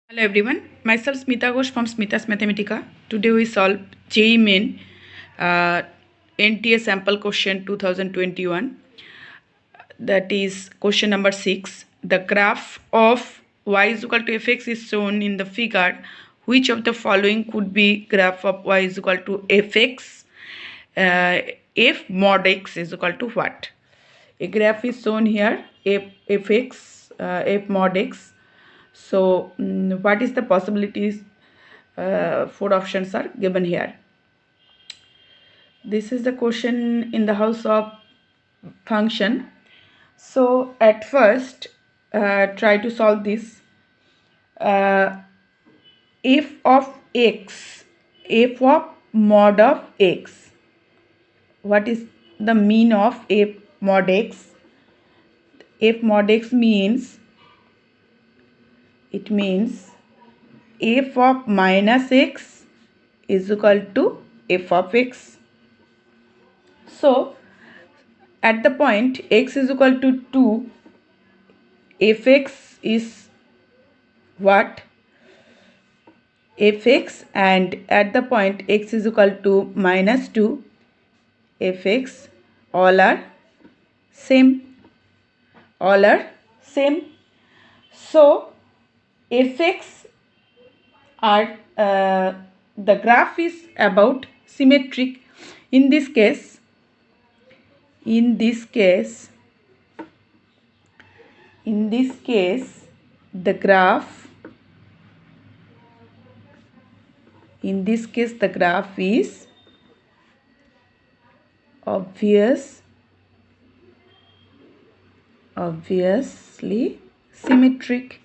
Hello everyone, myself Smita Ghosh from Smita's Mathematica. Today we solve JEE Main NTA sample question 2021. That is question number 6. The graph of y is equal to fx is shown in the figure. Which of the following could be graph of y is equal to fx? F mod x is equal to what? A graph is shown here, fx, f mod x. So what is the possibilities? Four options are given here. This is the question in the house of function. So at first try to solve this. F of x, f of mod of x. What is the mean of f mod x? F mod x means, it means f of minus x is equal to f of x. So at the point x is equal to 2, fx is what? Fx, and at the point x is equal to minus 2, fx, all are same. So fx are the graph is about symmetric. In this case the graph is obviously symmetric.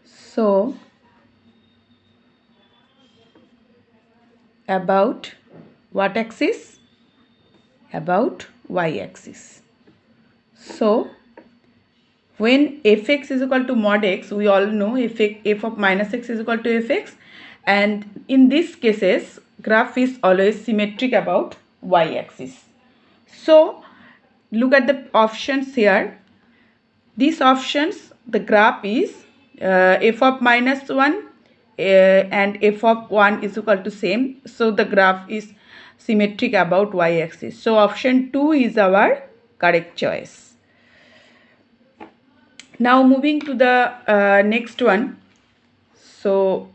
So about what axis? About y axis. So when fx is equal to mod x, we all know f of minus x is equal to fx, and in these cases graph is always symmetric about y axis. So look at the options here. These options, the graph is f of minus 1 and f of 1 is equal to same. So the graph is symmetric about y axis. So option 2 is our correct choice. Now moving to the next one. So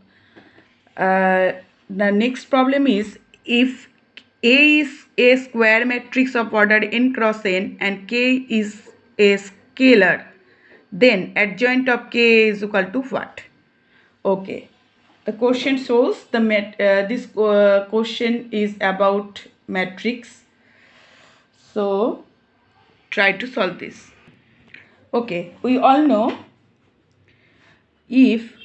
the next problem is, if A is a square matrix of order n cross n and K is a scalar, then adjoint of K is equal to what? Okay, the question shows the this question is about matrix. So try to solve this. Okay, we all know if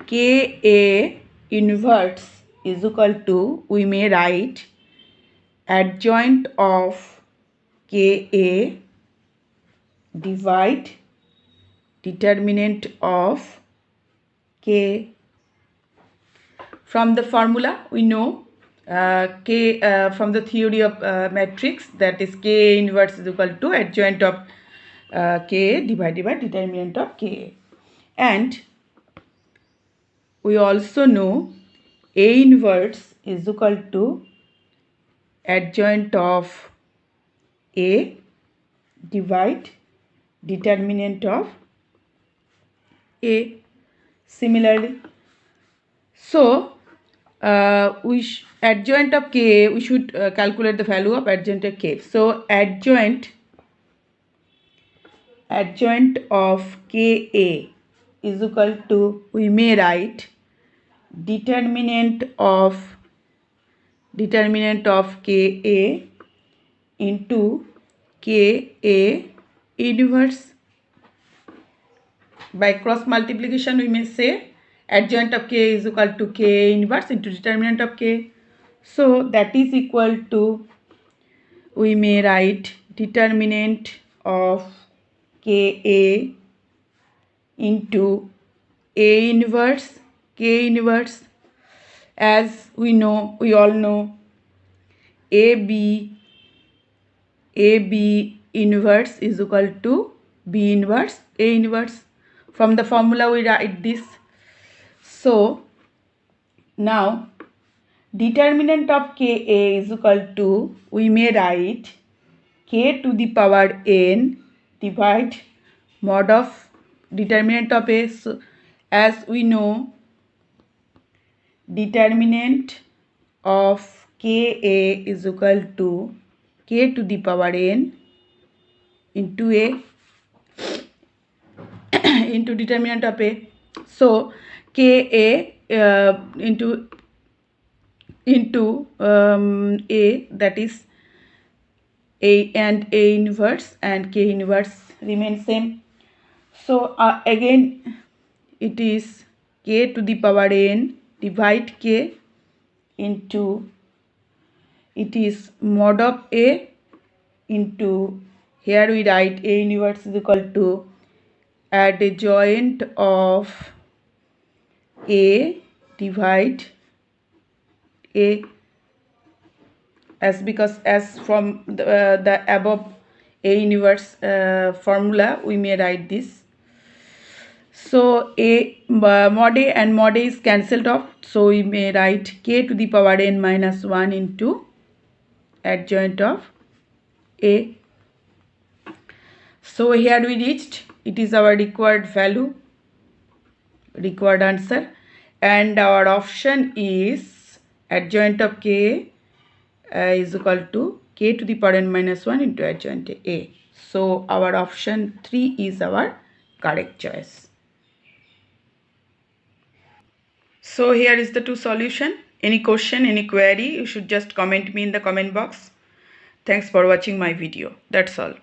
Ka inverse is equal to, we may write adjoint of Ka divide determinant of K. From the formula we know K from the theory of matrix, that is K inverse is equal to adjoint of K divided by determinant of K. And we also know A inverse is equal to adjoint of A divide determinant of A. Similarly, so adjoint of K, we should calculate the value of adjoint of K. So adjoint of Ka is equal to, we may write determinant of Ka into Ka inverse. By cross multiplication we may say adjoint of K is equal to Ka inverse into determinant of K. So that is equal to, we may write determinant of Ka into A inverse K inverse. As we all know AB inverse is equal to B inverse A inverse. From the formula we write this. So now determinant of Ka is equal to, we may write K to the power n divide mod of determinant of A. So, as we know, determinant of Ka is equal to K to the power n into A into determinant of A. So Ka into A, that is A and A inverse, and K inverse remains same. So again it is K to the power n divide K into, it is mod of A into, here we write A inverse is equal to adjoint of A divide A, as because as from the above A inverse formula we may write this. So A mod A and mod A is cancelled off, so we may write K to the power n minus 1 into adjoint of A. So here we reached, it is our required value, required answer, and our option is adjoint of K is equal to K to the power n minus 1 into adjoint A. So our option 3 is our correct choice. So here is the two solution. Any question, any query, you should just comment me in the comment box. Thanks for watching my video. That's all.